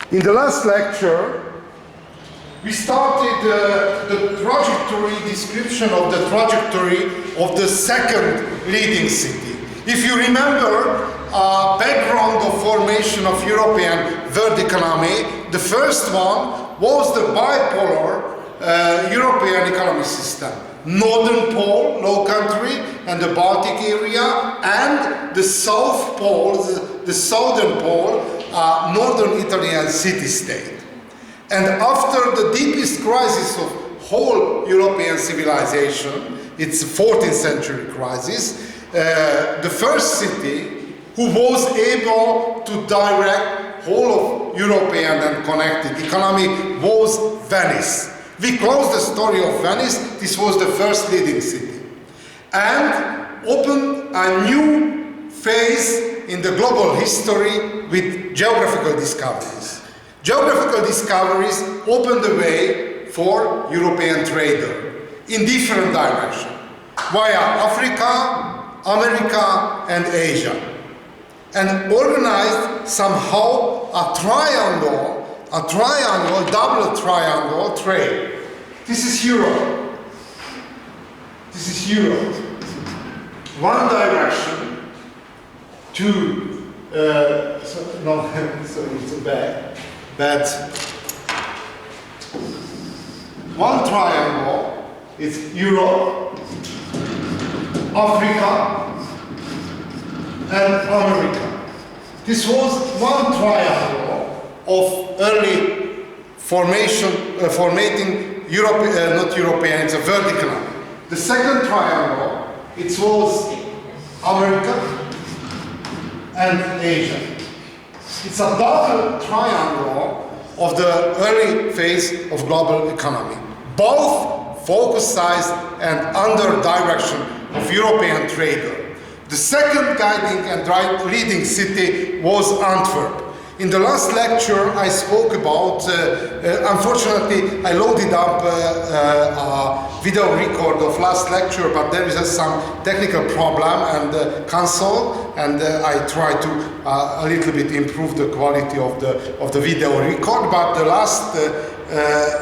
In the last lecture, we started the trajectory description of the trajectory of the second leading city. If you remember, background of formation of European world economy, the first one was the bipolar European economic system. Northern Pole, low country, and the Baltic area, and the South Pole, the Southern Pole, Northern Italy and city-state. And after the deepest crisis of whole European civilization, it's a 14th century crisis, the first city who was able to direct whole of European and connected economy was Venice. We closed the story of Venice. This was the first leading city, and opened a new phase in the global history with geographical discoveries. Geographical discoveries opened the way for European trader in different directions, via Africa, America, and Asia, and organized somehow a double triangle trade. This is Europe. This is Europe. One direction to, so it's a bad. One triangle is Europe, Africa, and America. This was one triangle of early formating Europe, not European, it's a world economy. The second triangle, it was America and Asia. It's a double triangle of the early phase of global economy. Both focused and under direction of European trader. The second guiding and leading city was Antwerp. In the last lecture, I spoke about, unfortunately, I loaded up a video record of last lecture, but there is some technical problem and cancel, and I try to a little bit improve the quality of the video record, but the last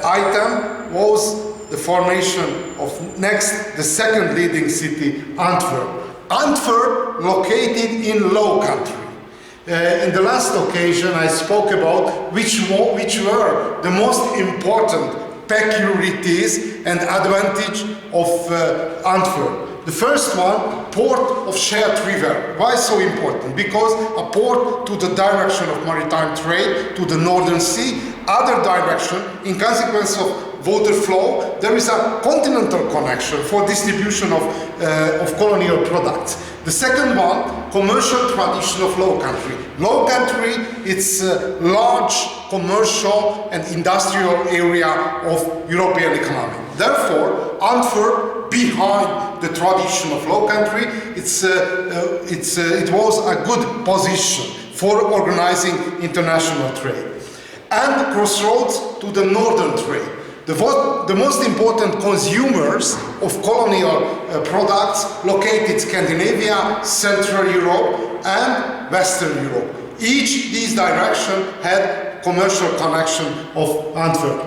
item was the formation of the second leading city, Antwerp. Antwerp located in low country. In the last occasion, I spoke about which were the most important peculiarities and advantage of Antwerp. The first one, port of shared river. Why so important? Because a port to the direction of maritime trade, to the Northern Sea, other direction, in consequence of water flow, there is a continental connection for distribution of colonial products. The second one, commercial tradition of Low Country. Low Country, it's a large commercial and industrial area of European economy. Therefore, Antwerp, behind the tradition of Low Country, it was a good position for organizing international trade. And crossroads to the northern trade. The most important consumers of colonial products located Scandinavia, Central Europe, and Western Europe. Each these directions had commercial connection of Antwerp.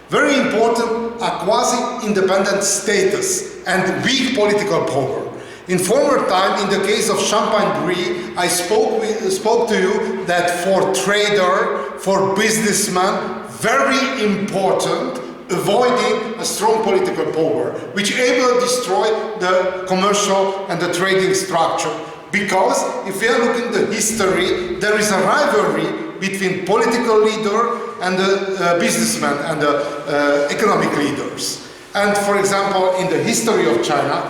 Very important, a quasi-independent status and weak political power. In former time, in the case of Champagne-Brie, I spoke to you that for trader, for businessman, very important, avoiding a strong political power, which able to destroy the commercial and the trading structure. Because if we are looking at the history, there is a rivalry between political leader and the businessmen and the economic leaders. And for example, in the history of China,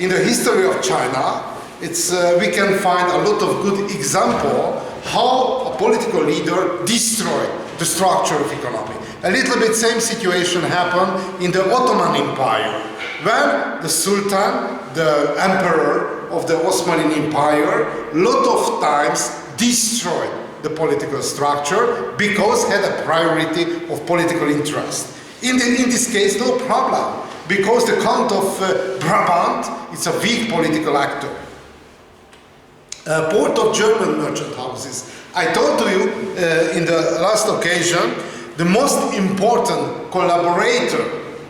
in the history of China, we can find a lot of good example how a political leader destroyed the structure of economy. A little bit same situation happened in the Ottoman Empire, when the Sultan, the emperor of the Ottoman Empire, lot of times destroyed the political structure because had a priority of political interest. In this case, no problem, because the Count of Brabant is a weak political actor. Port of German merchant houses. I told to you in the last occasion, the most important collaborator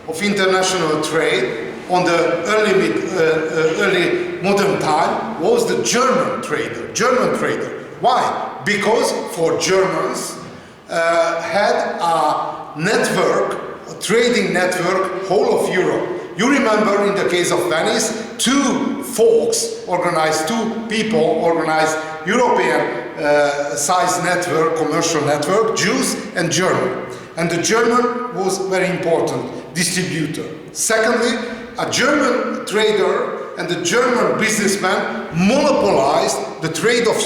of international trade on the early modern time was the German trader. Why? Because for Germans had a network, a trading network, whole of Europe. You remember in the case of Venice, two people organized European size network, commercial network, Jews and German. And the German was very important distributor. Secondly, a German trader and the German businessman monopolized the trade of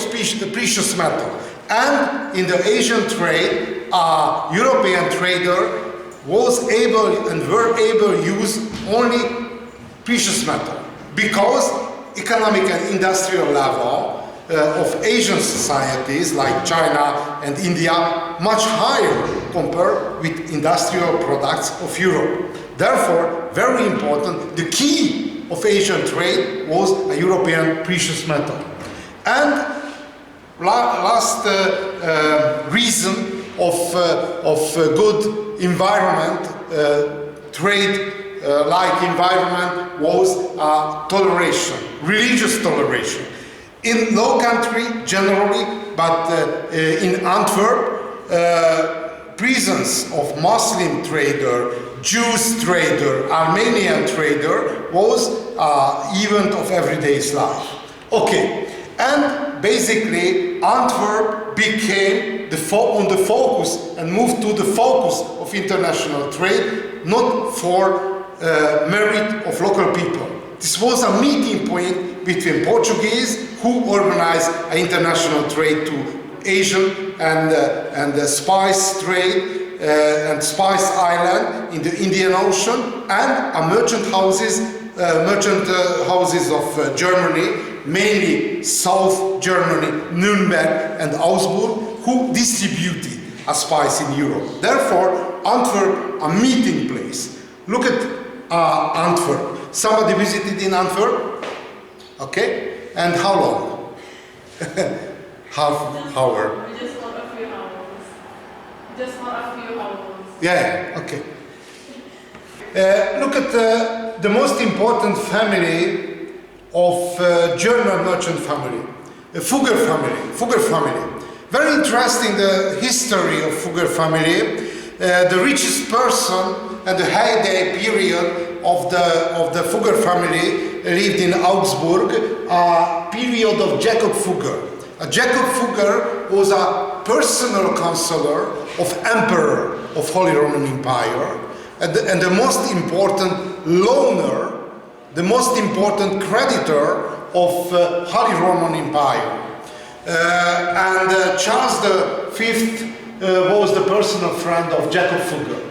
precious metal. And in the Asian trade, a European trader was able and were able to use only precious metal, because economic and industrial level of Asian societies like China and India much higher compared with industrial products of Europe. Therefore, very important, the key of Asian trade was a European precious metal. And last reason of good environment, trade-like environment was toleration, religious toleration. In low country generally, but in Antwerp, presence of Muslim trader, Jewish trader, Armenian trader was event of everyday life. Okay, and basically Antwerp became on the focus and moved to the focus of international trade, not for merit of local people. This was a meeting point between Portuguese, who organized an international trade to Asian and the spice trade and Spice Island in the Indian Ocean, and a merchant houses of Germany, mainly South Germany, Nuremberg and Augsburg, who distributed a spice in Europe. Therefore, Antwerp, a meeting place. Look at Antwerp. Somebody visited in Antwerp? Okay. And how long? Half hour. Just not a few hours. Just not a few hours. Yeah, okay. Look at the most important family of German merchant family, the Fugger family. Very interesting, the history of Fugger family. The richest person and the heyday period of the Fugger family lived in Augsburg, a period of Jacob Fugger. Jacob Fugger was a personal counselor of Emperor of Holy Roman Empire, and the most important loaner, the most important creditor of Holy Roman Empire. And Charles V was the personal friend of Jacob Fugger,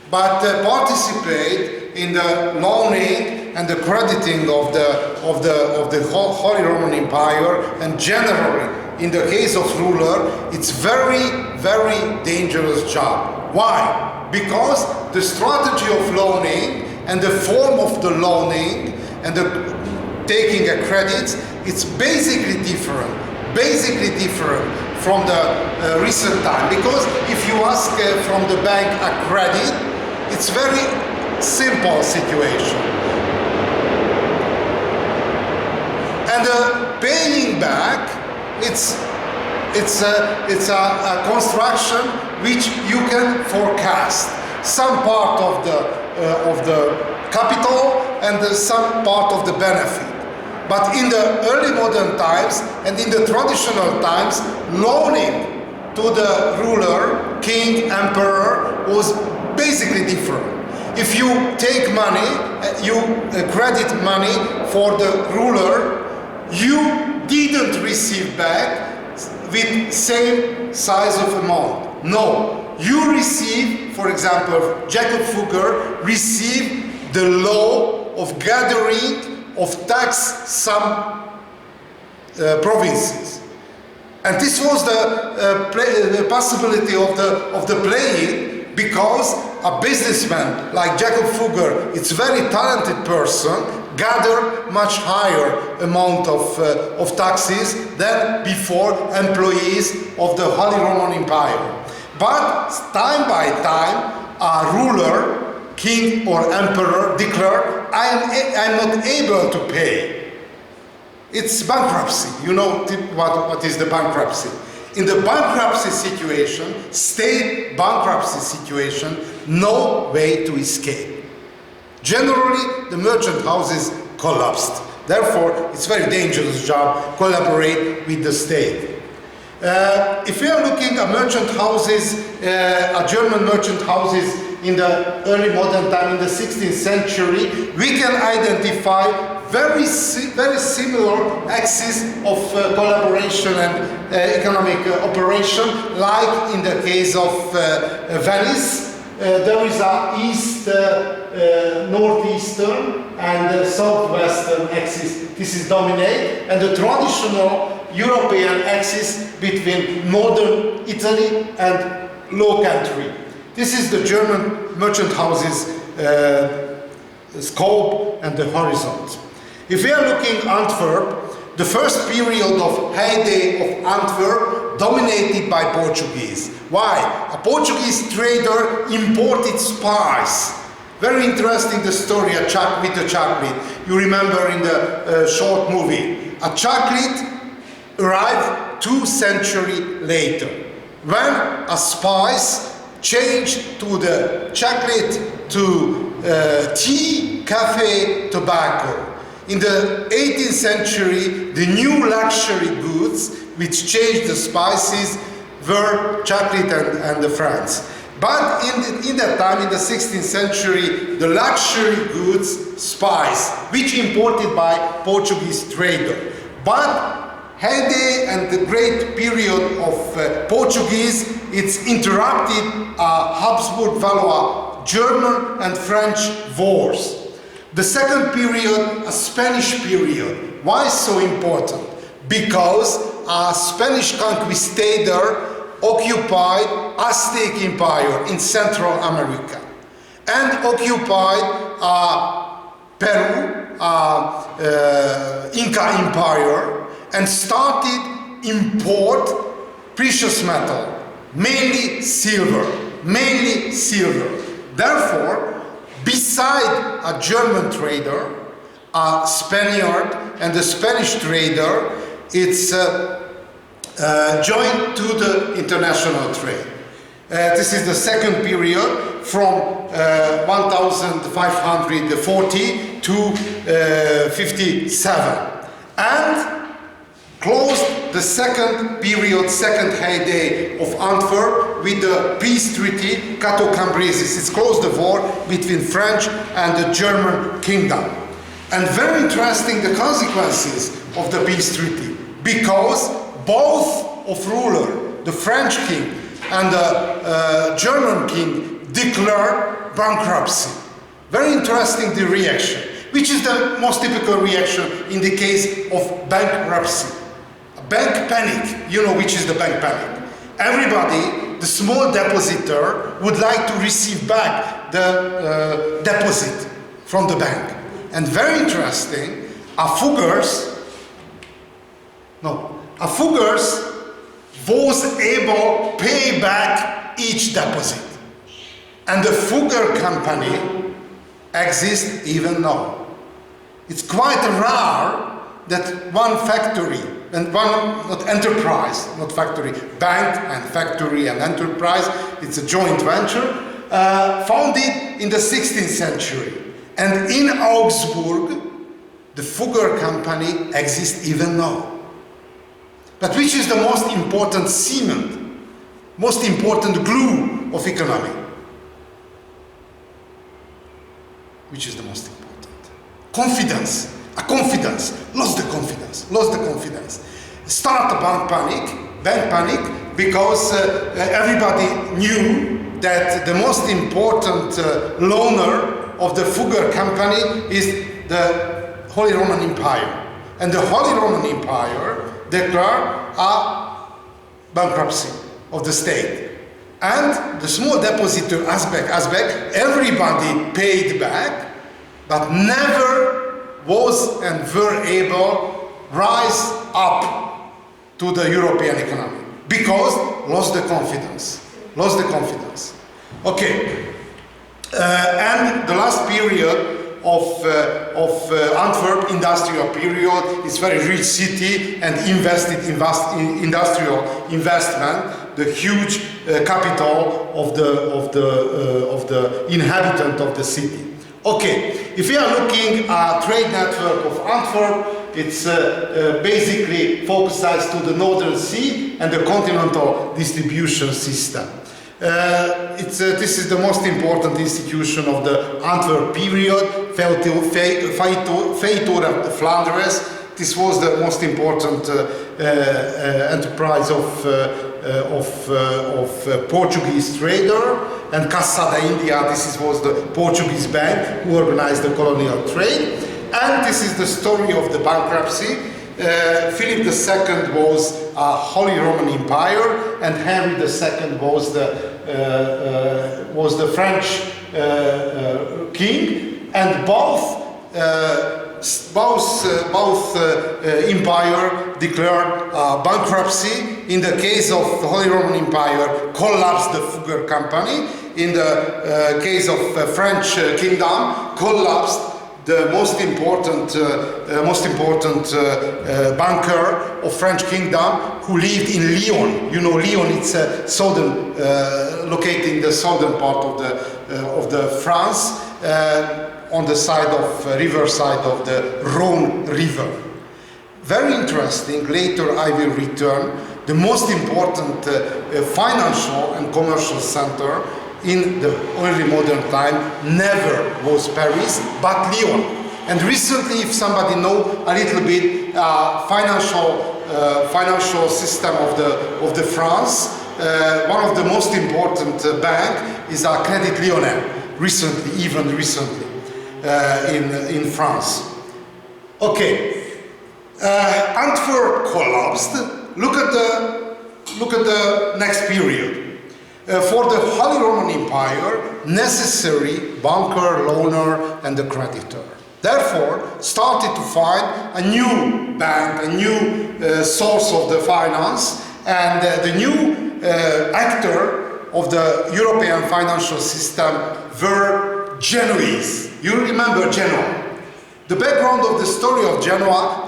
but participate in the loaning and the crediting of the Holy Roman Empire, and generally in the case of ruler, it's very, very dangerous job. Why? Because the strategy of loaning and the form of the loaning and the taking a credit, it's basically different from the recent time. Because if you ask from the bank a credit, it's very simple situation. And paying back, it's a construction which you can forecast. Some part of the capital and some part of the benefit. But in the early modern times and in the traditional times, loaning to the ruler, king, emperor, was basically different. If you take money, you credit money for the ruler, you didn't receive back with same size of amount. No, you receive, for example, Jacob Fugger received the law of gathering of tax some provinces, and this was the possibility of the playing, because a businessman like Jacob Fugger, it's very talented person, gather much higher amount of taxes than before employees of the Holy Roman Empire. But time by time, a ruler, king or emperor declared, I'm not able to pay. It's bankruptcy. You know what is the bankruptcy? In the bankruptcy situation, state bankruptcy situation, no way to escape. Generally, the merchant houses collapsed. Therefore, it's a very dangerous job, collaborate with the state. If we are looking at merchant houses, German merchant houses in the early modern time, in the 16th century, we can identify very similar axes of collaboration and economic operation, like in the case of Venice. There is a east, northeastern and southwestern axis. This is dominate, and the traditional European axis between northern Italy and Low Country. This is the German merchant houses scope and the horizon. If we are looking Antwerp, the first period of heyday of Antwerp dominated by Portuguese. Why? A Portuguese trader imported spice. Very interesting the story with the chocolate. You remember in the short movie. A chocolate arrived 2 centuries later, when a spice changed to the chocolate to tea, cafe, tobacco. In the 18th century, the new luxury goods which changed the spices were chocolate and the France. But in that time, in the 16th century, the luxury goods, spice, which imported by Portuguese trader. But heyday and the great period of Portuguese, it's interrupted Habsburg-Valois German and French wars. The second period, a Spanish period. Why so important? Because a Spanish conquistador occupied Aztec Empire in Central America and occupied Peru, Inca Empire, and started import precious metal, mainly silver. Therefore, beside a German trader, a Spaniard, and the Spanish trader, it's joined to the international trade. This is the second period from 1540 to 57, and closed the second period, second heyday of Antwerp with the peace treaty, Cateau-Cambrésis. It's closed the war between French and the German kingdom. And very interesting the consequences of the peace treaty, because both of ruler, the French king and the German king, declared bankruptcy. Very interesting the reaction, which is the most typical reaction in the case of bankruptcy. Bank panic. You know which is the bank panic. Everybody, the small depositor, would like to receive back the deposit from the bank. And very interesting, a Fuggers was able to pay back each deposit. And the Fugger company exists even now. It's quite rare that one factory and one, not enterprise, not factory, bank and factory and enterprise, it's a joint venture, founded in the 16th century. And in Augsburg, the Fugger company exists even now. But which is the most important cement, most important glue of economy? Which is the most important? Confidence. A confidence. Lost the confidence. Start a bank panic, because everybody knew that the most important loaner of the Fugger company is the Holy Roman Empire. And the Holy Roman Empire declared a bankruptcy of the state. And the small depositor Azbek, everybody paid back, but never was and were able rise up to the European economy because lost the confidence. Okay, and the last period of Antwerp industrial period is very rich city and industrial investment, the huge capital of the inhabitant of the city. Okay, if we are looking at trade network of Antwerp, it's basically focused to the Northern Sea and the continental distribution system. This is the most important institution of the Antwerp period, Feitur of Flanders. This was the most important enterprise of Portuguese trader, and Cassa da India, this was the Portuguese bank who organized the colonial trade. And this is the story of the bankruptcy. Philip II was a Holy Roman Empire, and Henry II was the French king, and both empire declared bankruptcy. In the case of the Holy Roman Empire, collapsed the Fugger Company. In the case of French kingdom, collapsed the most important banker of French kingdom, who lived in Lyon. You know Lyon, it's southern, located in the southern part of the France, on the side of riverside of the Rhone River. Very interesting. Later I will return. The most important financial and commercial center in the early modern time never was Paris, but Lyon. And recently, if somebody know a little bit financial system of the France, one of the most important bank is a Crédit Lyonnais. Recently in France. Okay, Antwerp collapsed. Look at the next period. For the Holy Roman Empire, necessary banker, loaner, and the creditor. Therefore, started to find a new bank, a new source of the finance, and the new actor of the European financial system were Genoese. You remember Genoa. The background of the story of Genoa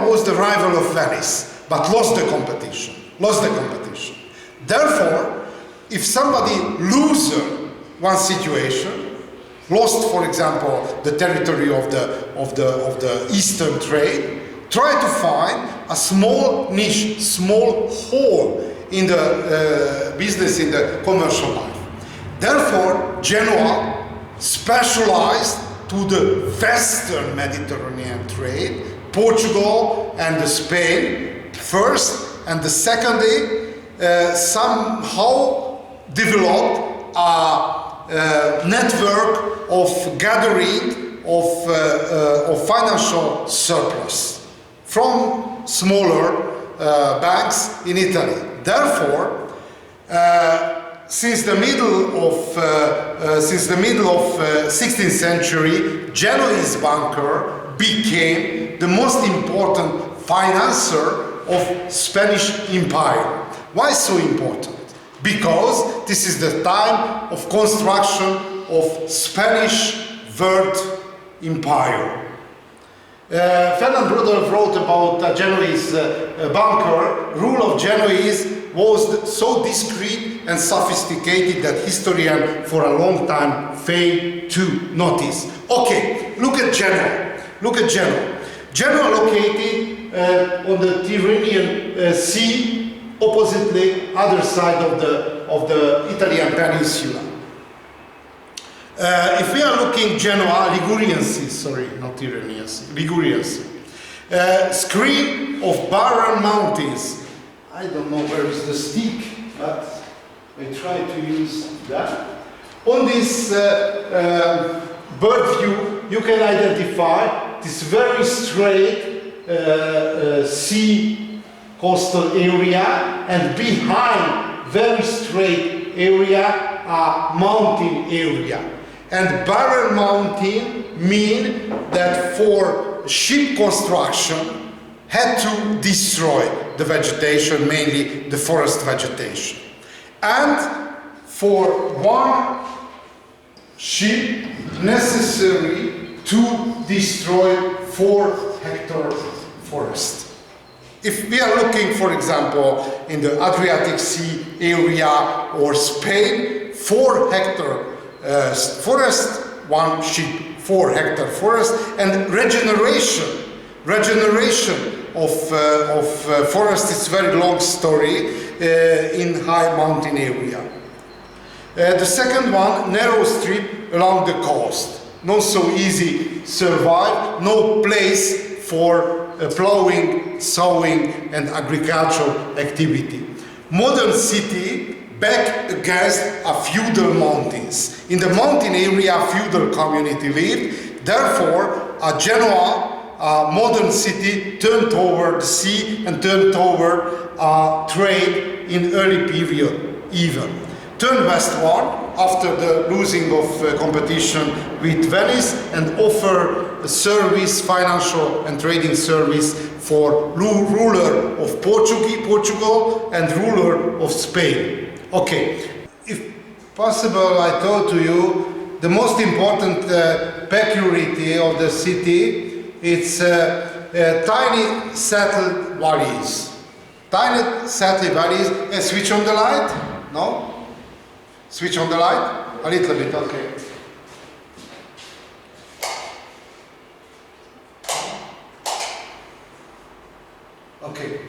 was the rival of Venice, but lost the competition. Therefore, if somebody loses one situation, lost, for example, the territory of the eastern trade, try to find a small niche, small hole in the business, in the commercial life. Therefore, Genoa specialized to the Western Mediterranean trade, Portugal and Spain first, and the secondly, somehow developed a network of gathering of financial surplus from smaller banks in Italy. Therefore, since the middle of 16th century, Genoese banker became the most important financier of Spanish Empire. Why so important? Because this is the time of construction of Spanish World Empire. Ferdinand Bruder wrote about a Genoese banker. Rule of Genoese was so discreet and sophisticated that historians for a long time failed to notice. Okay, look at Genoa. Genoa located on the Tyrrhenian Sea, oppositely other side of the Italian peninsula. If we are looking Genoa, Ligurian Sea, sorry, not Tyrrhenian Sea, Ligurian Sea. Screen of barren mountains. I don't know where is the stick, but I try to use that. On this bird view, you can identify this very straight sea coastal area, and behind very straight area, a mountain area. And barren mountain mean that for ship construction had to destroy the vegetation, mainly the forest vegetation. And for one ship necessary to destroy 4 hectare forest. If we are looking, for example, in the Adriatic Sea area or Spain, 4 hectare forest, one ship, 4 hectare forest, and regeneration of forest is very long story in high mountain area. The second one, narrow strip along the coast. Not so easy survive, no place for plowing, sowing and agricultural activity. Modern city back against a feudal mountains. In the mountain area, feudal community lived. Therefore, Genoa, a modern city, turned toward the sea and turned toward trade in early period even. Turned westward after the losing of competition with Venice and offer a service, financial and trading service for ruler of Portugal and ruler of Spain. Okay, if possible, I told to you the most important peculiarity of the city, it's tiny settled valleys. Tiny settled valleys. Switch on the light? No? Switch on the light? A little bit, okay. Okay.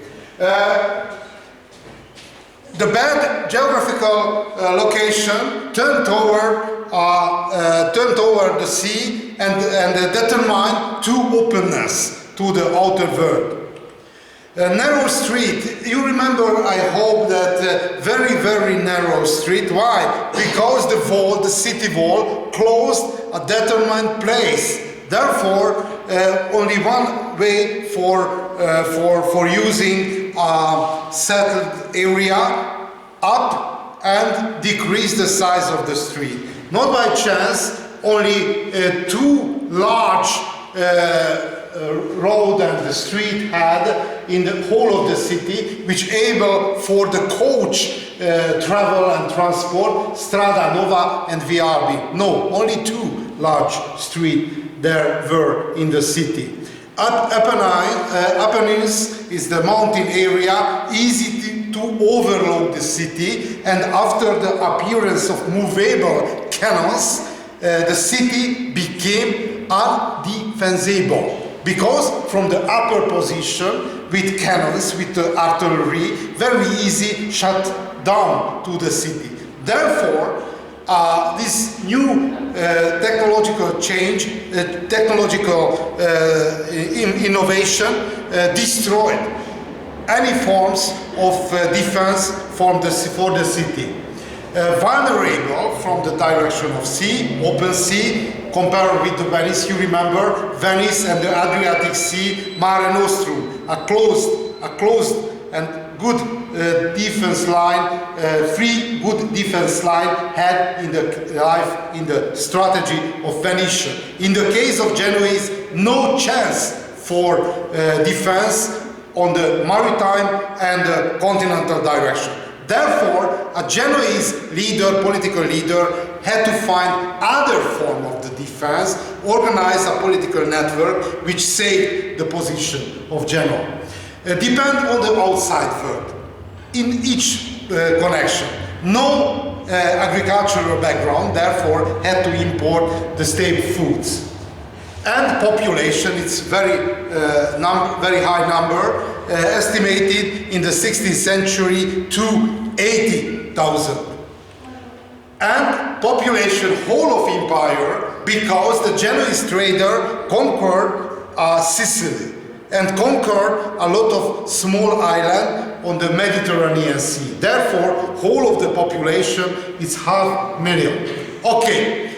The bad geographical location turned toward the sea and determined true openness to the outer world. A narrow street, you remember, I hope, that very narrow street. Why? Because the city wall closed a determined place. Therefore, only one way for using a settled area, up and decrease the size of the street. Not by chance, only 2 large road and the street had in the whole of the city, which able for the coach travel and transport, Strada Nova and Viabi. No, only 2 large streets there were in the city. Apennines is the mountain area, easy to overload the city, and after the appearance of movable cannons, the city became undefensible. Because from the upper position, with cannons, with the artillery, very easy shut down to the city. Therefore, this new technological change, technological innovation destroyed any forms of defense for the city. Vulnerable from the direction of sea, open sea, compared with the Venice, you remember, Venice and the Adriatic Sea, Mare Nostrum, a closed and good defense line, free good defense line had in the life, in the strategy of Venetian. In the case of Genoese, no chance for defense on the maritime and the continental direction. Therefore, a Genoese leader, political leader, had to find other form of the defense, organize a political network which saved the position of Genoa. Depend on the outside world. In each connection, no agricultural background, therefore had to import the staple foods. And population, it's very high number, estimated in the 16th century to 80,000. And population whole of empire, because the Genoese trader conquered Sicily and conquered a lot of small islands on the Mediterranean Sea. Therefore, whole of the population is 500,000. Okay,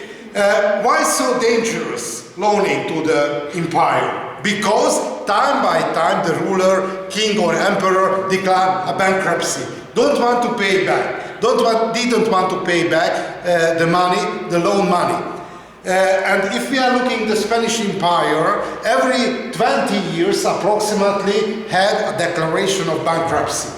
why so dangerous loaning to the empire? Because time by time the ruler, king or emperor declared a bankruptcy. Don't want to pay back. Didn't want to pay back the money, the loan money. And if we are looking at the Spanish Empire, every 20 years approximately had a declaration of bankruptcy.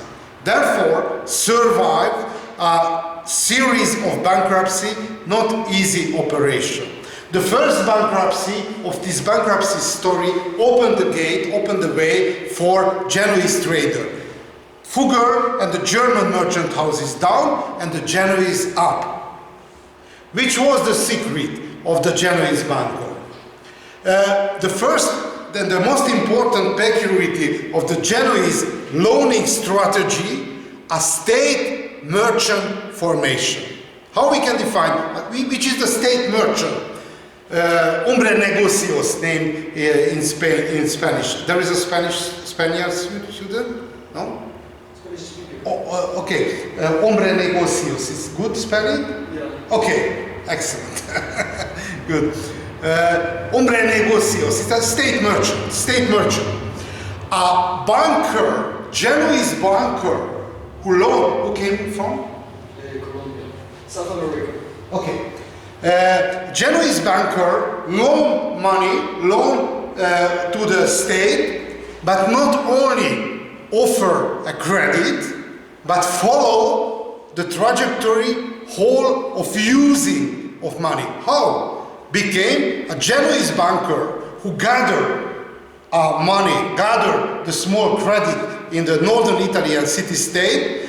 Therefore, survived a series of bankruptcy, not easy operation. The first bankruptcy of this bankruptcy story opened the gate, opened the way for Genoese trader. Fugger and the German merchant house is down and the Genoese up. Which was the secret of the Genoese banker? The first and the most important peculiarity of the Genoese loaning strategy, a state merchant formation. How we can define, which is the state merchant? Hombre negocios named in Spanish. There is a Spaniard student? No? Oh, okay. Hombre negocios is good spelling? Yeah. Okay, excellent. Good. Hombre negocios is a state merchant. State merchant. A banker, Genoese banker, who came from? Colombia. South America. Okay. Genoese banker loan money, to the state, but not only offer a credit, but follow the trajectory whole of using of money. How? Became a Genoese banker who gathered money, gathered the small credit in the northern Italian city-state,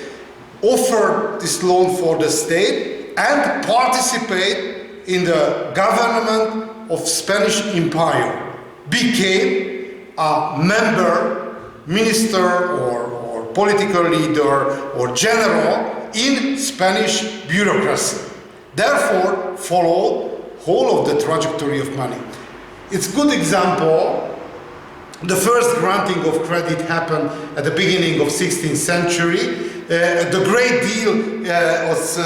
offered this loan for the state, and participate in the government of Spanish Empire. Became a member, minister or political leader or general in Spanish bureaucracy. Therefore, followed whole of the trajectory of money. It's a good example. The first granting of credit happened at the beginning of 16th century. The great deal was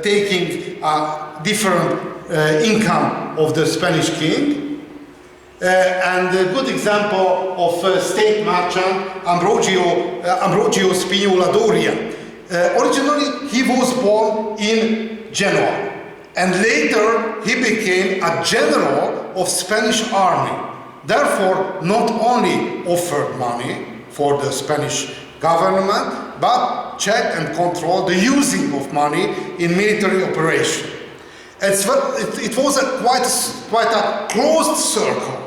taking a different income of the Spanish king. And a good example of state merchant Ambrogio Spinola Doria. Originally, he was born in Genoa, and later he became a general of Spanish army. Therefore, not only offered money for the Spanish government, but check and control the using of money in military operation. It was quite a closed circle.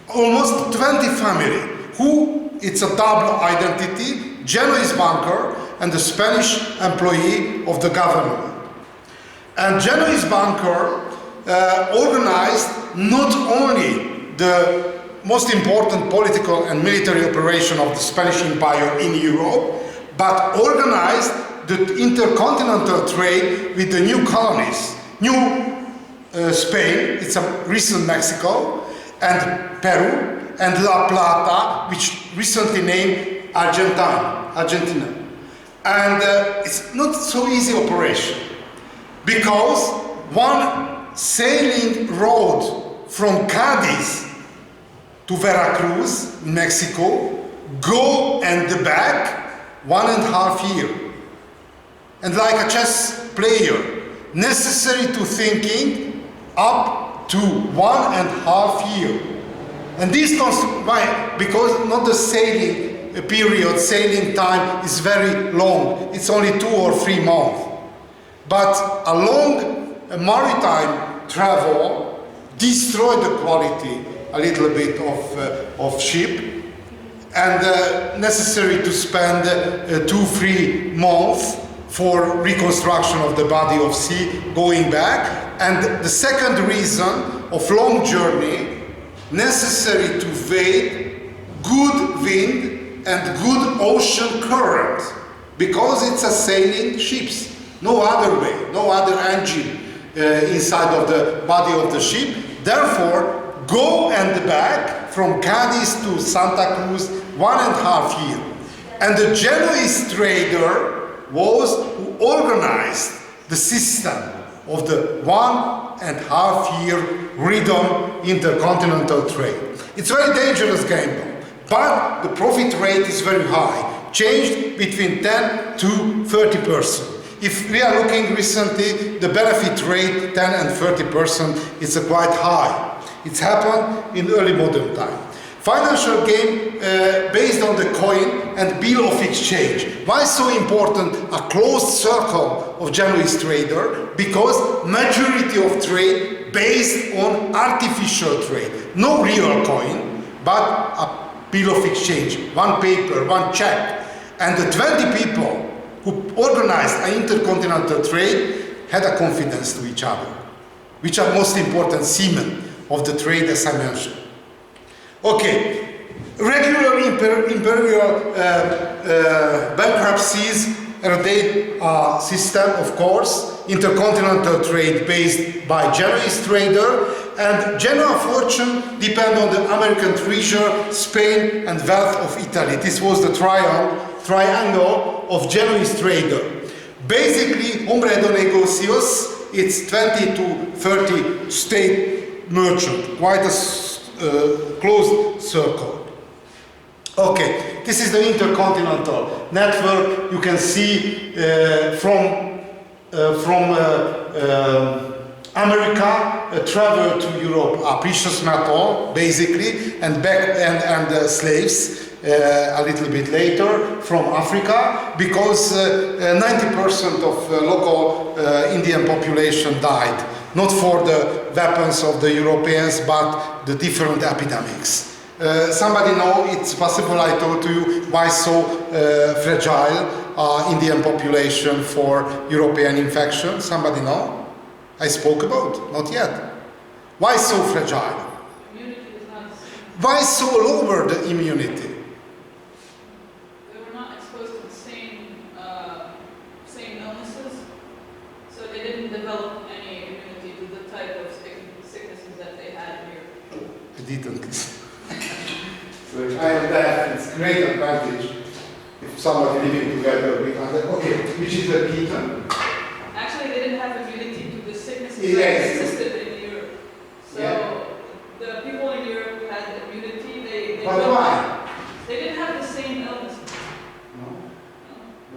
Almost 20 family, who it's a double identity, Genoese banker and the Spanish employee of the government. And Genoese banker organized not only the most important political and military operation of the Spanish Empire in Europe, but organized the intercontinental trade with the new colonies, New Spain, it's a recent Mexico, and Peru, and La Plata, which recently named Argentina. And it's not so easy operation, because one sailing road from Cadiz to Veracruz, Mexico, go and back 1.5 years. And like a chess player, necessary to thinking up to 1.5 years. And this why? Because not the sailing period, sailing time is very long. It's only 2 or 3 months. But a long maritime travel destroyed the quality a little bit of ship, and necessary to spend 2-3 months for reconstruction of the body of sea going back. And the second reason of long journey, necessary to wait good wind and good ocean current, because it's a sailing ships, no other way, no other engine inside of the body of the ship. Therefore, go and back from Cadiz to Santa Cruz 1.5 years. And the Genoese trader was who organized the system of the 1.5 year rhythm intercontinental trade. It's a very dangerous game though, but the profit rate is very high, changed between 10 to 30%. If we are looking recently, the benefit rate 10 and 30% is quite high. It's happened in early modern time. Financial gain based on the coin and bill of exchange. Why so important a closed circle of Genoese trader? Because majority of trade based on artificial trade. No real coin, but a bill of exchange, one paper, one check. And the 20 people who organized an intercontinental trade had a confidence to each other, which are most important seamen of the trade, as I mentioned. Okay, regular imperial bankruptcies are system, of course, intercontinental trade based by Genoese trader, and Genoa fortune depend on the American treasure, Spain, and wealth of Italy. This was the triangle of Genoese trader. Basically, hombre de negocios, it's 20 to 30 state merchant, quite a closed circle. Okay, this is the intercontinental network. You can see from America travel to Europe are precious metal, basically, and slaves a little bit later from Africa, because 90% of local Indian population died, not for the weapons of the Europeans, but the different epidemics. Somebody know, it's possible, I told you, why so fragile Indian population for European infection? Somebody know? I spoke about, not yet. Why so fragile? Immunity is not the same. Why so lower the immunity? They were not exposed to the same illnesses, so they didn't develop any immunity to the type of sicknesses that they had here. I didn't listen. So if I am deaf, it's great advantage if somebody living together with other. Okay, which is the ketone? Actually, they didn't have immunity to the sicknesses Yes. that existed in Europe. So Yeah. the people in Europe who had immunity, they But why? They didn't have the same illnesses. No.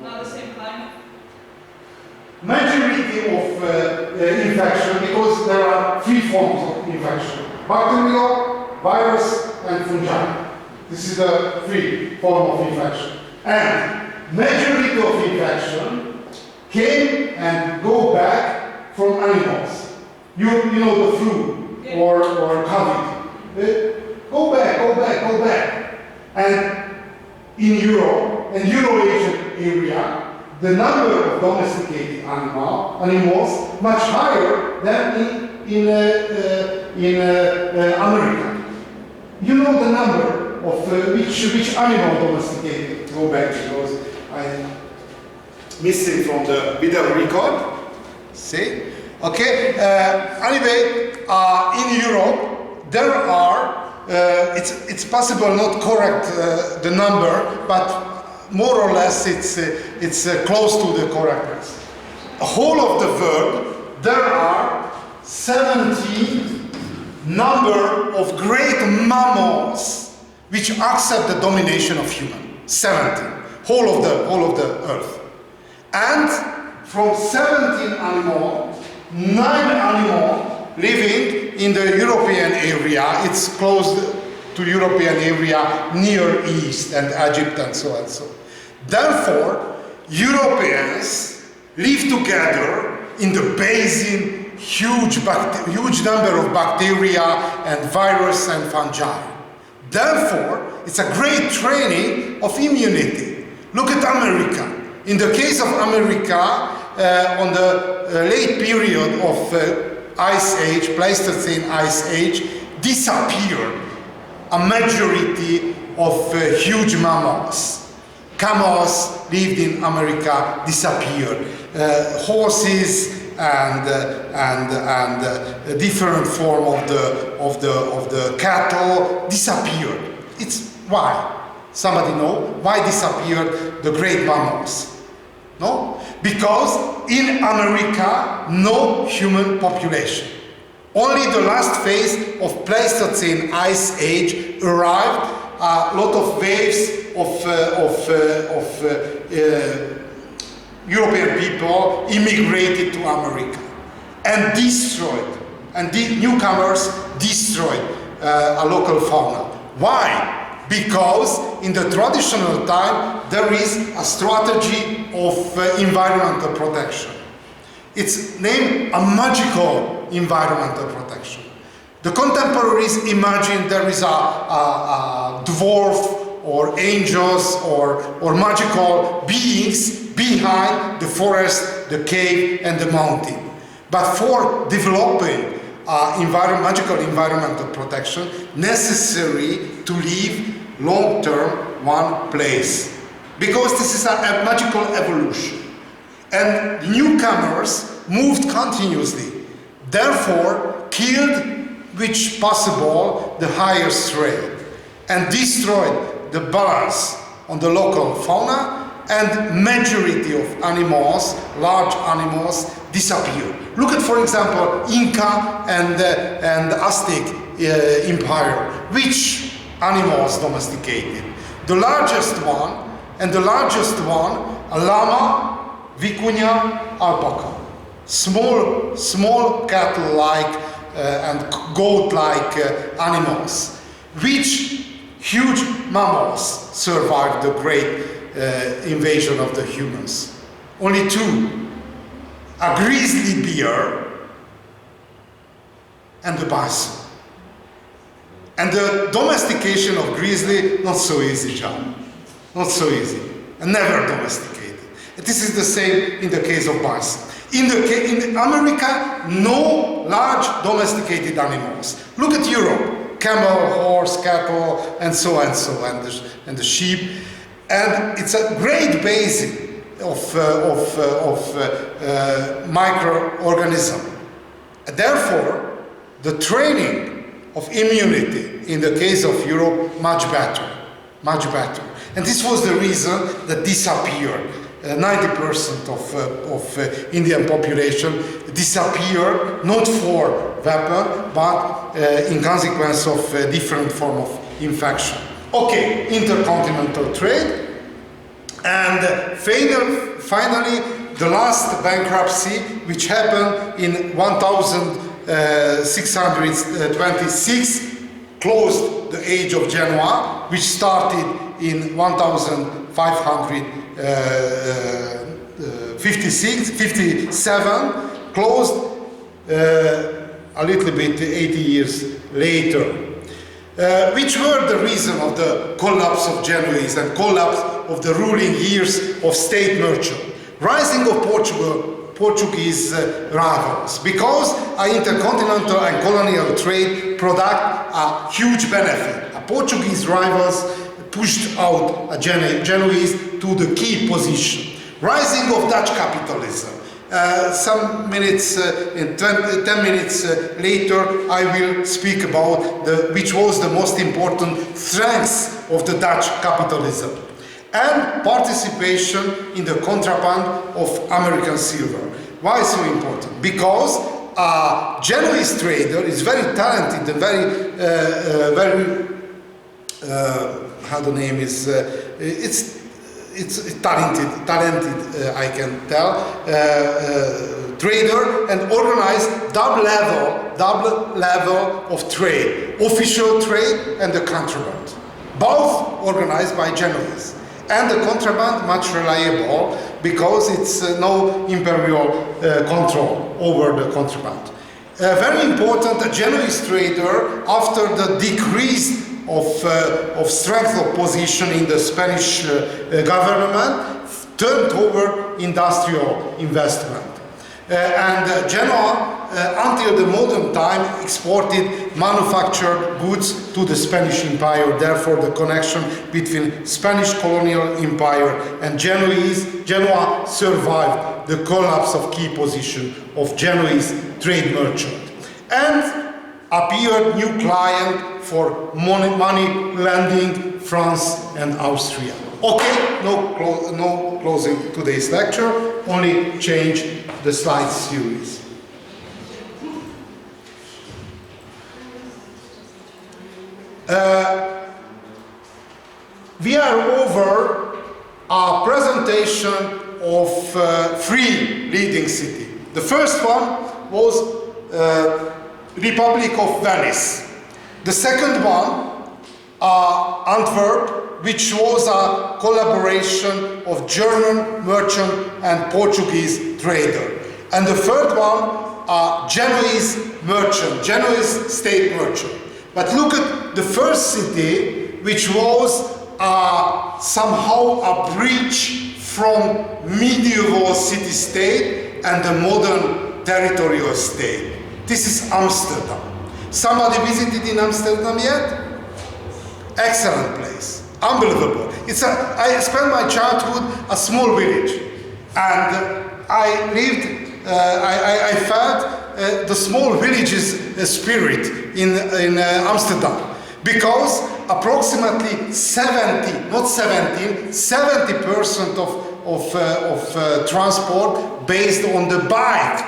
Not the same climate. Majority of infection, because there are three forms of infection: bacterial, virus, and fungi. This is the three form of infection. And majority of infection came and go back from animals. You know, the flu or COVID. Go back. And in Europe and Euro-Asian area, the number of domesticated animals much higher than in America. You know the number of which animal domesticated. Go back, because I'm missing from the video record. See? Okay. Anyway, in Europe there are. It's possible not correct the number, but more or less it's close to the correctness. The whole of the world, there are 70 number of great mammals which accept the domination of human. 70, whole of the earth. And from 17 animals, 9 animals living in the European area. It's close to European area, Near East and Egypt and so on. Therefore, Europeans live together in the basin, huge number of bacteria and virus and fungi. Therefore, it's a great training of immunity. Look at America. In the case of America, on the late period of Ice Age, Pleistocene Ice Age, disappeared a majority of huge mammals. Camels lived in America, disappeared. Horses and different form of the cattle disappeared. It's why? Somebody know why disappeared the great mammals? No? Because in America, no human population. Only the last phase of Pleistocene Ice Age arrived. A lot of waves of European people immigrated to America and destroyed, and the newcomers destroyed a local fauna. Why? Because in the traditional time there is a strategy of environmental protection. It's named a magical environmental protection. The contemporaries imagine there is a dwarf or angels or magical beings behind the forest, the cave and the mountain. But for developing magical environmental protection, necessary to live long-term one place. Because this is a magical evolution. And newcomers moved continuously, therefore killed which possible the highest rate and destroyed the balance on the local fauna, and majority of animals, large animals, disappeared. Look at, for example, Inca and Aztec Empire. Which animals domesticated? The largest one, a llama, vicuña, alpaca. Small cattle-like and goat-like animals. Which huge mammals survived the great invasion of the humans? Only two. A grizzly bear and the bison. And the domestication of grizzly, not so easy, John. Not so easy. And never domesticated. This is the same in the case of bison. In America, no large domesticated animals. Look at Europe. Camel, horse, cattle, and so and so, and the sheep. And it's a great basis of microorganism. Therefore, the training of immunity in the case of Europe much better. And this was the reason that disappeared. 90% of Indian population disappeared not for weapon, but in consequence of different form of infection. Okay, intercontinental trade. And finally, the last bankruptcy, which happened in 1626, closed the age of Genoa, which started in 1557, closed a little bit 80 years later. Which were the reason of the collapse of Genoese and collapse of the ruling years of state merchant? Rising of Portuguese rivals, because intercontinental and colonial trade product a huge benefit. Portuguese rivals pushed out Genoese to the key position. Rising of Dutch capitalism. Some minutes, 10 minutes later, I will speak about which was the most important strengths of the Dutch capitalism. And participation in the contraband of American silver. Why so important? Because a Genoese trader is very talented and how the name is, it's talented, I can tell, trader, and organized double level of trade, official trade and the contraband, both organized by Genoese. And the contraband much reliable because it's no imperial control over the contraband. Very important, a Genoese trader, after the decrease of strength of position in the Spanish government, turned over industrial investment. And Genoa, until the modern time, exported manufactured goods to the Spanish Empire. Therefore, the connection between Spanish colonial empire and Genoa survived the collapse of key position of Genoese trade merchant. And appeared new client for money lending, France and Austria. Okay, no closing today's lecture, only change the slide series. We are over a presentation of three leading cities. The first one was Republic of Venice. The second one, Antwerp, which was a collaboration of German merchant and Portuguese trader. And the third one, Genoese merchant, Genoese state merchant. But look at the first city, which was somehow a bridge from medieval city-state and the modern territorial state. This is Amsterdam. Somebody visited in Amsterdam yet? Excellent place, unbelievable. I spent my childhood a small village, and I lived. I felt the small village's spirit in Amsterdam, because approximately 70% of transport based on the bike.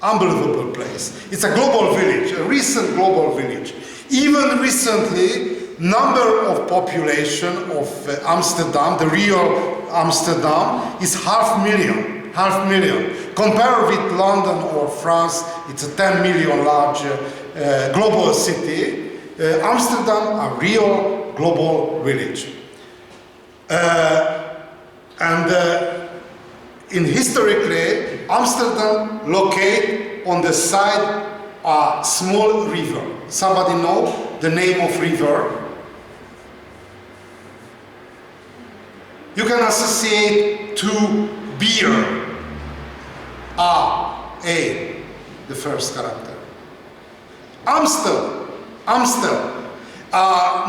Unbelievable place. It's a global village, a recent global village. Even recently, number of population of Amsterdam, the real Amsterdam, is 500,000. Compared with London or France, it's a 10 million large global city. Amsterdam, a real global village. In historically, Amsterdam located on the side a small river. Somebody know the name of river? You can associate to beer. A, the first character. Amstel.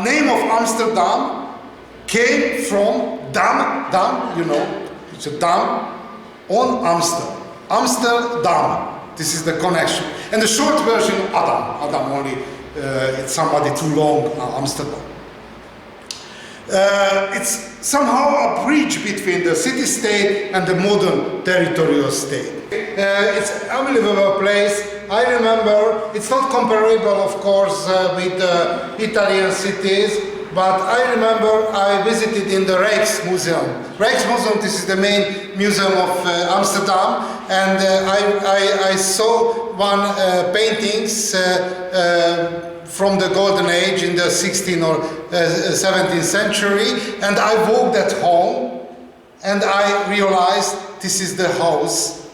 Name of Amsterdam came from dam, you know, it's a dam on Amstel. Amsterdam. This is the connection. And the short version, Adam only, it's somebody too long, Amsterdam. It's somehow a bridge between the city-state and the modern territorial state. It's an unbelievable place. I remember, it's not comparable, of course, with Italian cities, but I remember I visited in the Rijksmuseum. Rijksmuseum, this is the main museum of Amsterdam, and I saw one paintings from the Golden Age in the 16th or 17th century, and I walked at home, and I realized this is the house.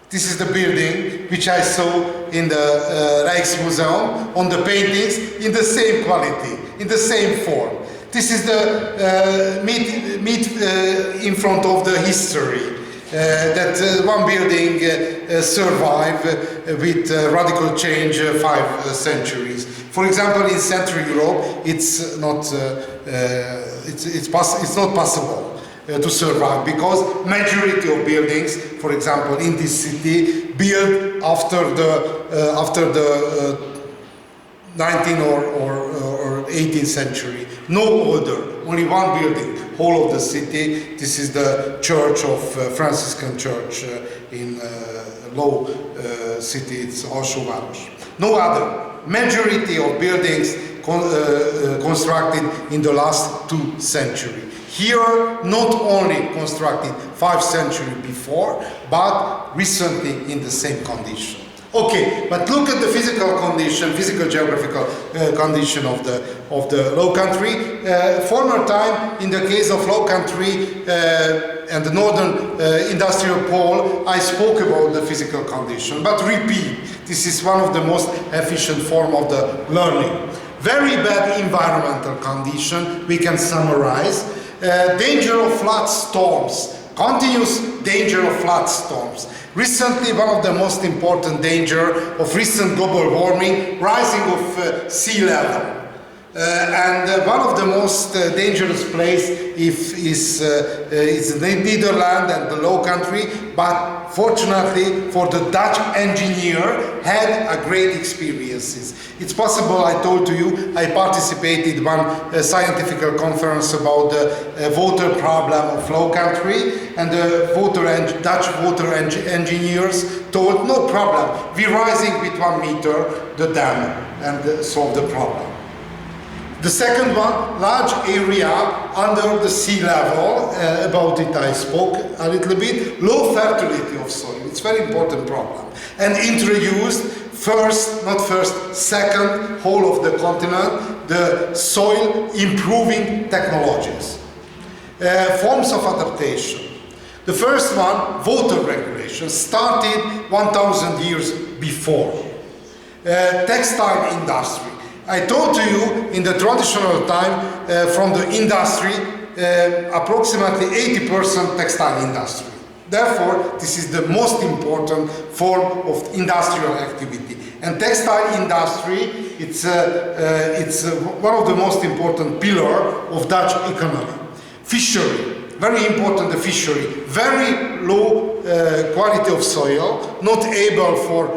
This is the building which I saw in the Rijksmuseum on the paintings in the same quality, in the same form. This is the meet in front of the history that one building survived with radical change 5 centuries. For example, in Central Europe, it's not possible to survive, because majority of buildings, for example, in this city, built after the 19th or 18th century. No older, only one building, whole of the city. This is the church of Franciscan church in Low city, it's Rácz Lajos. No other. Majority of buildings constructed in the last 2 centuries. Here, not only constructed 5 centuries before, but recently in the same condition. Okay, but look at the physical condition, physical geographical condition of the Low Country. Former time, in the case of Low Country and the northern industrial pole, I spoke about the physical condition, but repeat, this is one of the most efficient form of the learning. Very bad environmental condition, we can summarize. Danger of flood storms, continuous danger of flood storms. Recently, one of the most important danger of recent global warming, rising of sea level. And one of the most dangerous place is the Netherlands and the Low Country, but fortunately for the Dutch engineer had a great experiences. It's possible, I told to you, I participated one scientific conference about the water problem of Low Country, and the Dutch water engineers told, no problem, we're rising with 1 meter the dam and solve the problem. The second one, large area under the sea level, about it I spoke a little bit, low fertility of soil, it's a very important problem, and introduced second whole of the continent, the soil improving technologies. Forms of adaptation. The first one, water regulation, started 1000 years before. Textile industry. I told to you in the traditional time from the industry, approximately 80% textile industry. Therefore, this is the most important form of industrial activity. And textile industry, it's one of the most important pillars of Dutch economy. Fishery, very important, the fishery. Very low quality of soil, not able for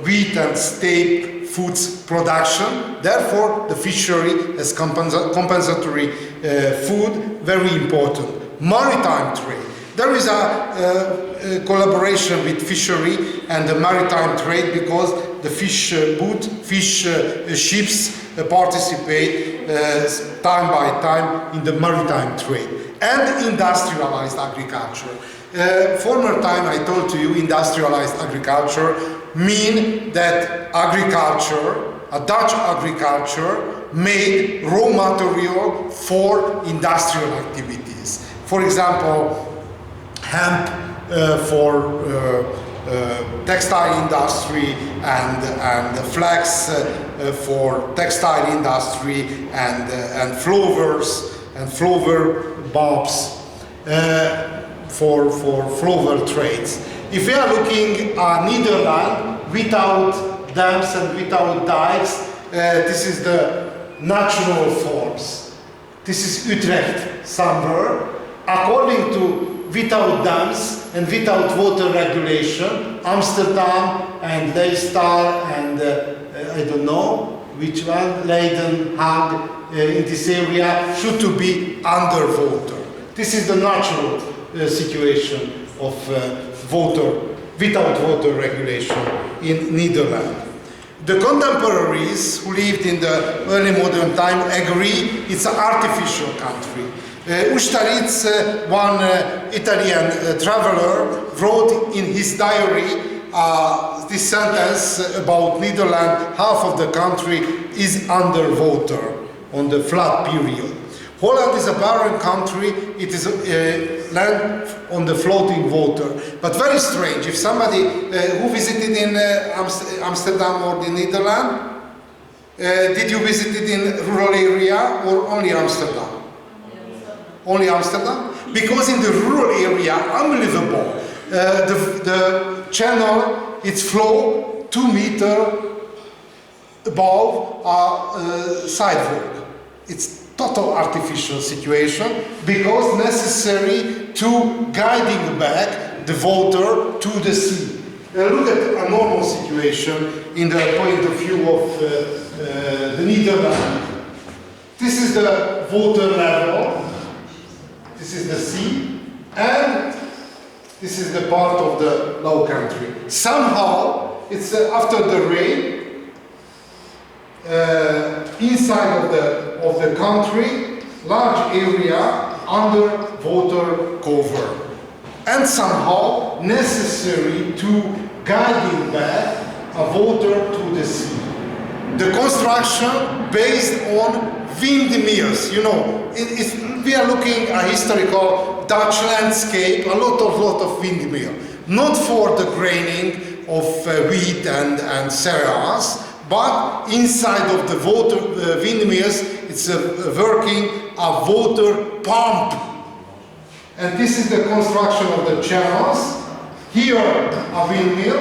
wheat and steak foods production. Therefore, the fishery as compensatory food, very important. Maritime trade. There is a collaboration with fishery and the maritime trade because the fish ships participate time by time in the maritime trade. And industrialized agriculture. Former time I told to you industrialized agriculture mean that agriculture, a Dutch agriculture, made raw material for industrial activities. For example, hemp for textile industry and flax for textile industry and flowers and flower bulbs for flower trades. If we are looking at Netherlands without dams and without dikes, this is the natural forms. This is Utrecht somewhere. According to without dams and without water regulation, Amsterdam and Leicester and I don't know which one, Leiden, Hague, in this area should to be underwater. This is the natural situation of water, without water regulation in Netherlands. The contemporaries who lived in the early modern time agree it's an artificial country. Ustaritz, one Italian traveler, wrote in his diary this sentence about Netherlands: half of the country is underwater on the flood period. Holland is a barren country, it is land on the floating water. But very strange, if somebody who visited in Amsterdam or the Netherlands, did you visit it in rural area or only Amsterdam? Only Amsterdam? Because in the rural area, unbelievable. The channel, its flow 2 meters above a sidewalk. It's total artificial situation because necessary to guiding back the water to the sea. Look at a normal situation in the point of view of the Netherlands. This is the water level. This is the sea, and this is the part of the low country. Somehow, it's after the rain, inside of the country, large area under water cover, and somehow necessary to guiding back a water to the sea. The construction based on windmills, you know, we are looking at historical Dutch landscape, a lot of windmill, not for the graining of wheat and cereals, but inside of the water windmills, it's working a water pump. And this is the construction of the channels. Here a windmill,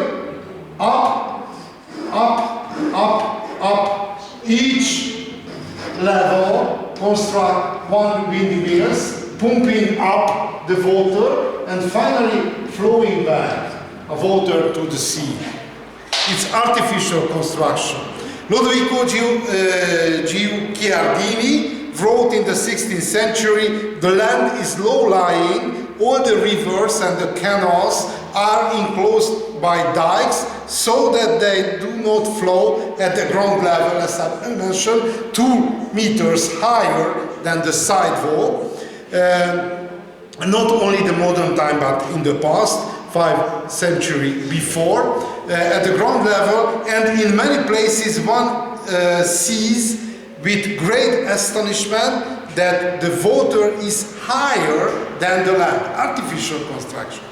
up, up, up, up, each level construct one windmills, pumping up the water and finally flowing back a water to the sea. It's artificial construction. Lodovico Giugiardini wrote in the 16th century, the land is low-lying, all the rivers and the canals are enclosed by dikes, so that they do not flow at the ground level, as I mentioned, 2 meters higher than the side wall. Not only the modern time, but in the past, 5 centuries before, at the ground level, and in many places one sees with great astonishment that the water is higher than the land, artificial construction.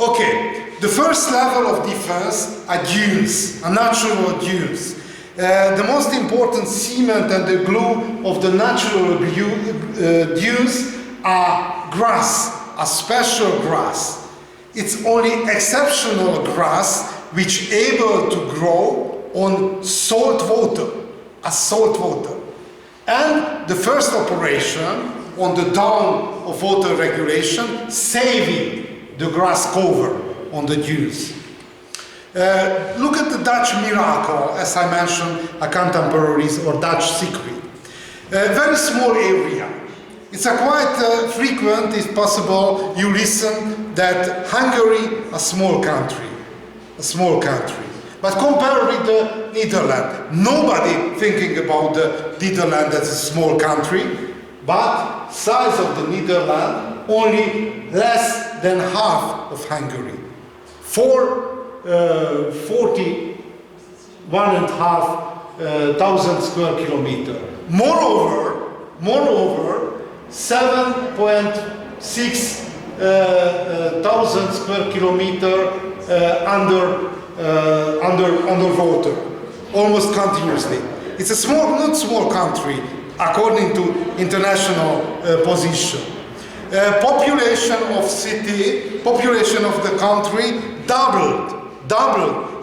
Okay, the first level of defense are dunes, are natural dunes. The most important cement and the glue of the natural dunes are grass, a special grass. It's only exceptional grass which able to grow on salt water, as salt water. And the first operation on the down of water regulation, saving the grass cover on the dunes. Look at the Dutch miracle, as I mentioned, a contemporaries or Dutch secret. A very small area. It's a quite frequent, if possible, you listen that Hungary, a small country. But compare with the Netherlands. Nobody thinking about the Netherlands as a small country, but size of the Netherlands only less than half of Hungary. 41,500 square kilometers. Moreover, 7.6 thousand square kilometers underwater, almost continuously. It's a not small country, according to international position. Population of the country doubled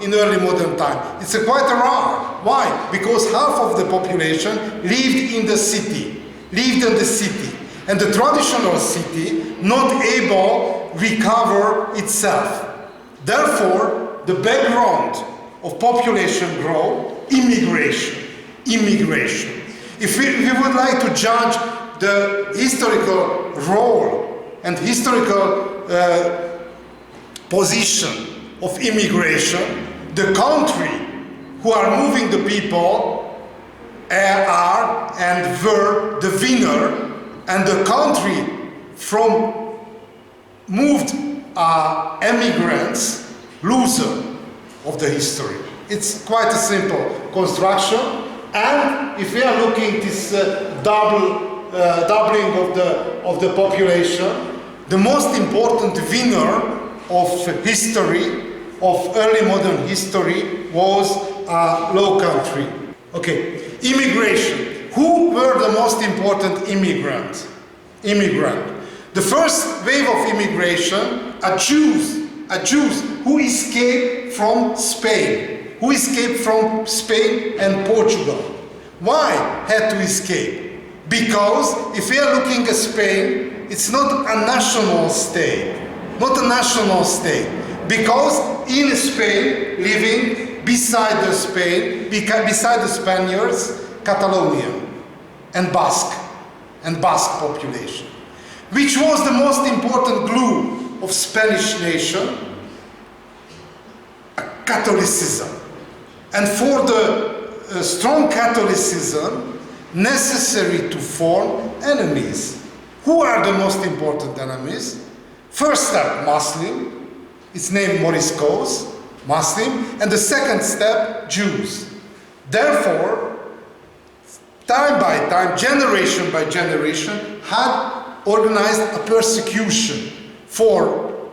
in early modern time. It's quite rare. Why? Because half of the population lived in the city. And the traditional city not able to recover itself. Therefore, the background of population growth, immigration. If we would like to judge the historical role and historical position of immigration, the country who are moving the people are and were the winner, and the country from moved immigrants loser of the history. It's quite a simple construction, and if we are looking this doubling of the population, the most important winner of history, of early modern history, was a low country. Okay, immigration. Who were the most important immigrant? The first wave of immigration are Jews who escaped from Spain, and Portugal. Why had to escape? Because if we are looking at Spain, it's not a national state, because in Spain, living beside the Spaniards, Catalonia and Basque population, which was the most important glue of Spanish nation, Catholicism. And for the strong Catholicism, necessary to form enemies. Who are the most important enemies? First step, Muslim. It's named Moriscos, Muslim. And the second step, Jews. Therefore, time by time, generation by generation, had organized a persecution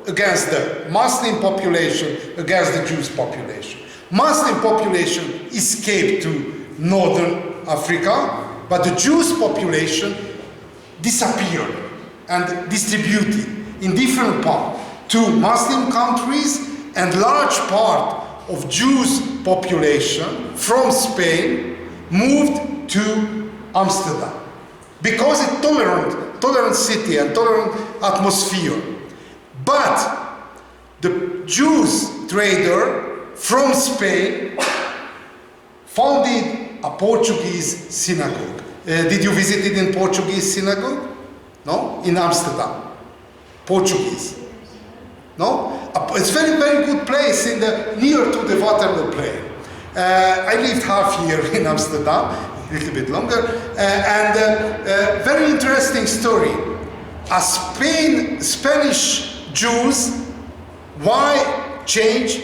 against the Muslim population, against the Jewish population. Muslim population escaped to northern Africa, but the Jewish population disappeared and distributed in different parts to Muslim countries, and large part of Jewish population from Spain moved to Amsterdam because it's tolerant city and tolerant atmosphere. But the Jews trader from Spain founded a Portuguese synagogue. Did you visit it in Portuguese synagogue? No? In Amsterdam. Portuguese. No? A It's very good place near to the Waterloo plain. I lived half year in Amsterdam, a little bit longer, and very interesting story. Spanish Jews, why change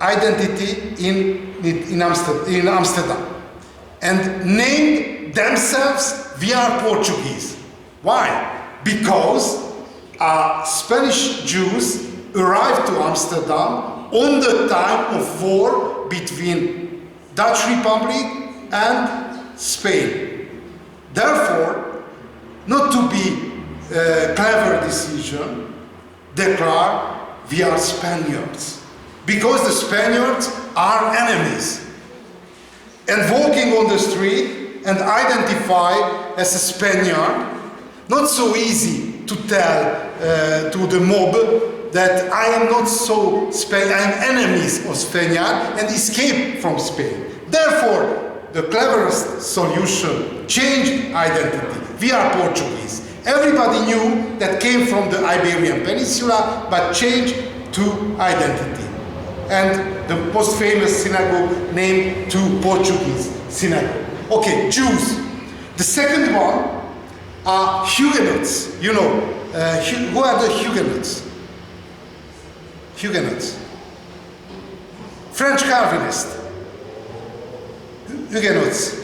identity in Amsterdam and named themselves we are Portuguese. Why? Because Spanish Jews arrived to Amsterdam on the time of war between Dutch Republic and Spain. Therefore, not to be a clever decision, declare we are Spaniards. Because the Spaniards are enemies. And walking on the street and identify as a Spaniard, not so easy to tell to the mob that I am not so Spaniard, I am enemies of Spaniard and escape from Spain. Therefore, the cleverest solution, change identity. We are Portuguese. Everybody knew that came from the Iberian Peninsula, but changed to identity. And the most famous synagogue named to Portuguese synagogue. Okay, Jews. The second one are Huguenots. You know, who are the Huguenots? Huguenots. French Calvinists. Huguenots.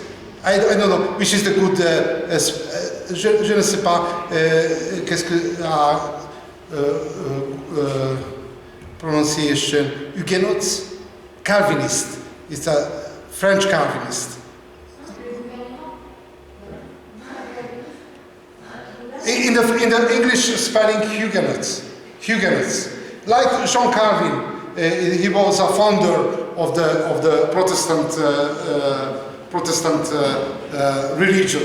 I don't know which is the good. Je ne sais pas qu'est-ce que pronunciation. Huguenots. Calvinist. It's a French Calvinist. In the English spelling, Huguenots. Huguenots. Like Jean Calvin, he was a founder of the Protestant religion.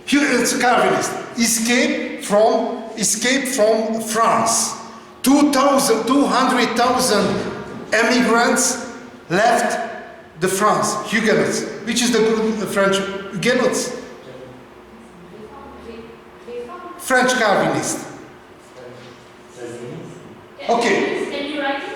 Huguenots, Calvinist, escaped from France. 200,000 emigrants left the France. Huguenots, which is the good French Huguenots. French Calvinist. Okay. Can you write it?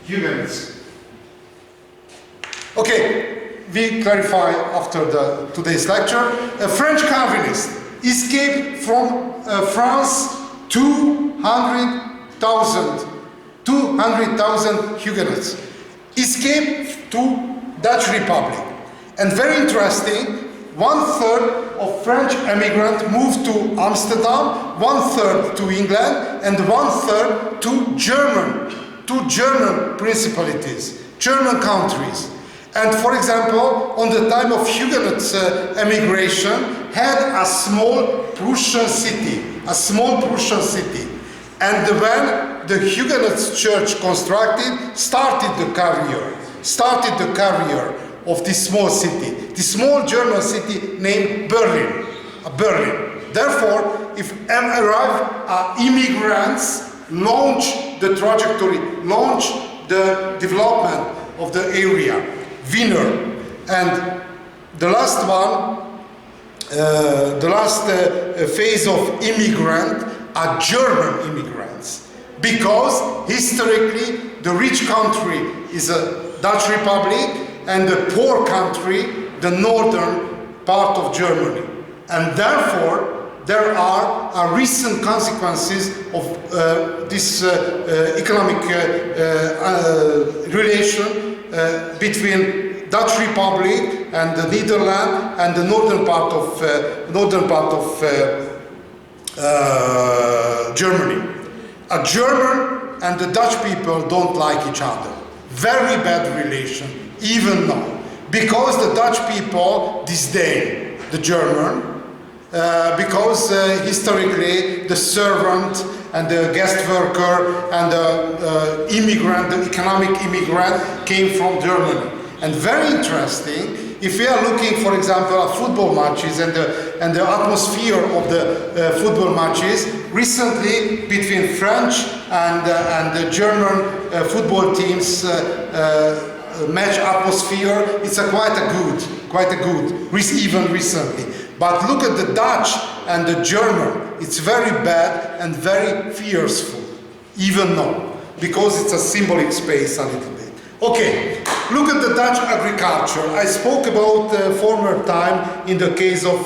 Huguenots. Okay, we clarify after today's lecture. A French Calvinist escaped from France. 200,000 Huguenots escaped to Dutch Republic. And very interesting, 1/3 of French immigrants moved to Amsterdam, 1/3 to England, and 1/3 to German principalities, German countries. And for example, on the time of Huguenot emigration, had a small Prussian city. And when the Huguenot church constructed, started the career of this small city, the small German city named Berlin. Therefore, if immigrants launch the trajectory, launch the development of the area, winner. And the last one, phase of immigrant are German immigrants, because historically the rich country is a Dutch Republic and the poor country the northern part of Germany, and therefore there are recent consequences of this economic relation between Dutch Republic and the Netherlands and the northern part of Germany. A German and the Dutch people don't like each other. Very bad relation, even now, because the Dutch people disdain the German, because historically the servant and the guest worker and the immigrant, the economic immigrant, came from Germany. And very interesting, if we are looking, for example, at football matches and the atmosphere of the football matches, recently between French and the German football teams match atmosphere. It's quite a good, even recently. But look at the Dutch and the German. It's very bad and very fearful, even now, because it's a symbolic space a little bit. Okay, look at the Dutch agriculture. I spoke about former time in the case of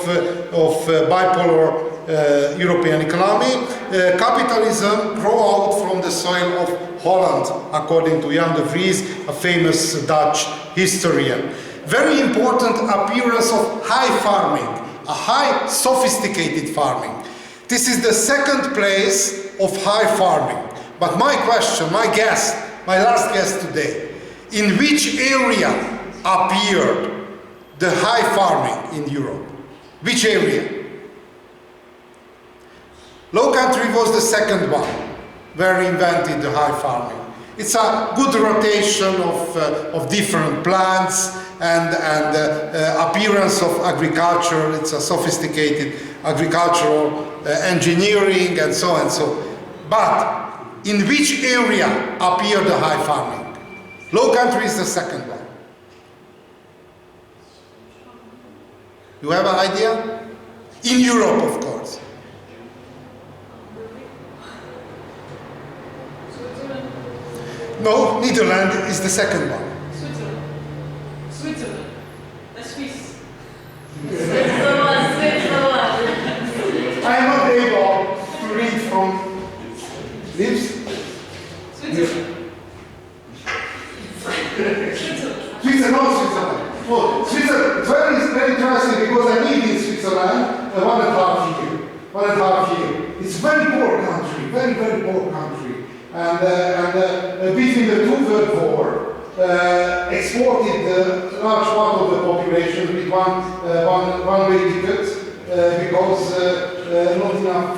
bipolar European economy. Capitalism grew out from the soil of Holland, according to Jan de Vries, a famous Dutch historian. Very important appearance of high farming, a high sophisticated farming. This is the second place of high farming. But my question, my last guess today, in which area appeared the high farming in Europe? Which area? Low country was the second one where we invented the high farming. It's a good rotation of different plants and appearance of agriculture. It's a sophisticated agricultural engineering and so and so. But in which area appeared the high farming? Low country is the second one. You have an idea? In Europe, of course. Switzerland. No, Netherlands is the second one. Switzerland. That's Swiss. Switzerland. I am not able to read from lips. Switzerland. Switzerland. Oh, Switzerland. It's very interesting because I lived in Switzerland 1.5 years. 1.5 years. It's very poor country, very poor country, and between the two World War, exported a large part of the population with one-way tickets because not enough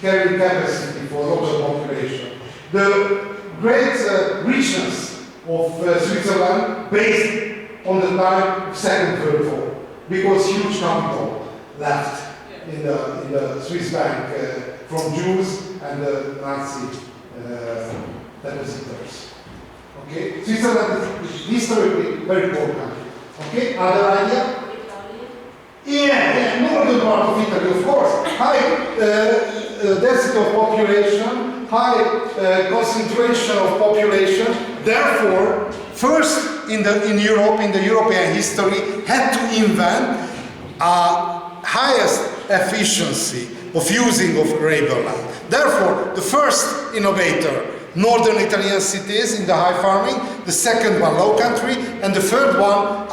carrying capacity for local population. The great richness of Switzerland based on the time of Second World War, because huge capital left in the Swiss bank from Jews and the Nazi depositors. Okay, Switzerland is historically very poor country. Okay, other idea? Yeah, northern part of Italy, of course. High density of population, high concentration of population. Therefore, first in Europe, in the European history, had to invent highest efficiency of using of arable land. Therefore, the first innovator, northern Italian cities in the high farming, the second one, low country, and the third one,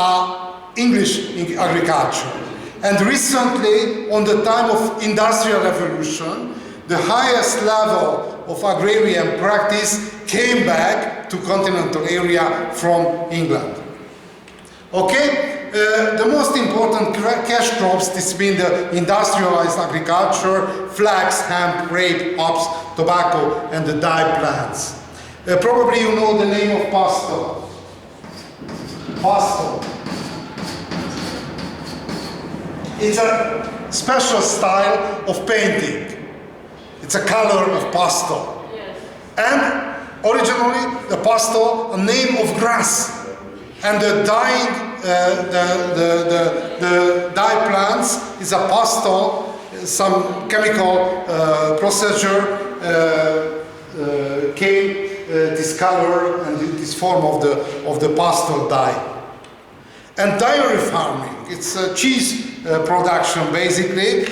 English agriculture. And recently, on the time of Industrial Revolution, the highest level of agrarian practice came back to continental area from England. Okay, the most important cash crops, this being the industrialized agriculture, flax, hemp, rape, hops, tobacco, and the dye plants. Probably you know the name of pastel. Pastel. It's a special style of painting. It's a color of pastel. Yes. And originally the pastel, a name of grass. And the dyeing, the dye plants is a pastel, some chemical procedure came this color and this form of the pastel dye. And dairy farming, it's a cheese production basically.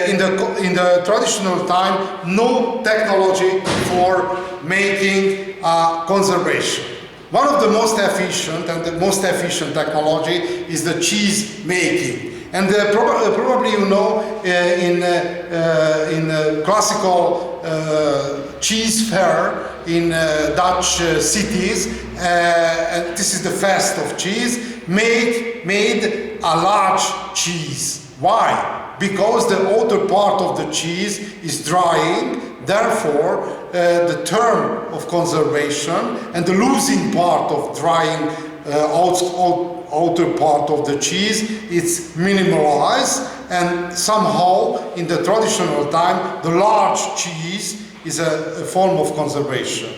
In the traditional time, no technology for making conservation. One of the most efficient and the most efficient technology is the cheese making. And probably you know in classical cheese fair in Dutch cities, and this is the fest of cheese, made a large cheese. Why? Because the outer part of the cheese is drying, therefore the term of conservation and the losing part of drying outer part of the cheese is minimalized, and somehow in the traditional time the large cheese is a form of conservation.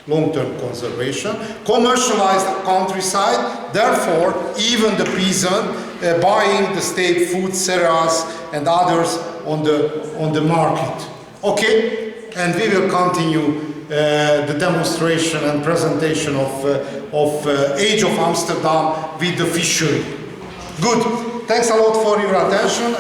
long-term conservation, commercialize the countryside, therefore even the peasant buying the state food, cereals and others on the market. Okay, and we will continue the demonstration and presentation of Age of Amsterdam with the fishery. Good, thanks a lot for your attention.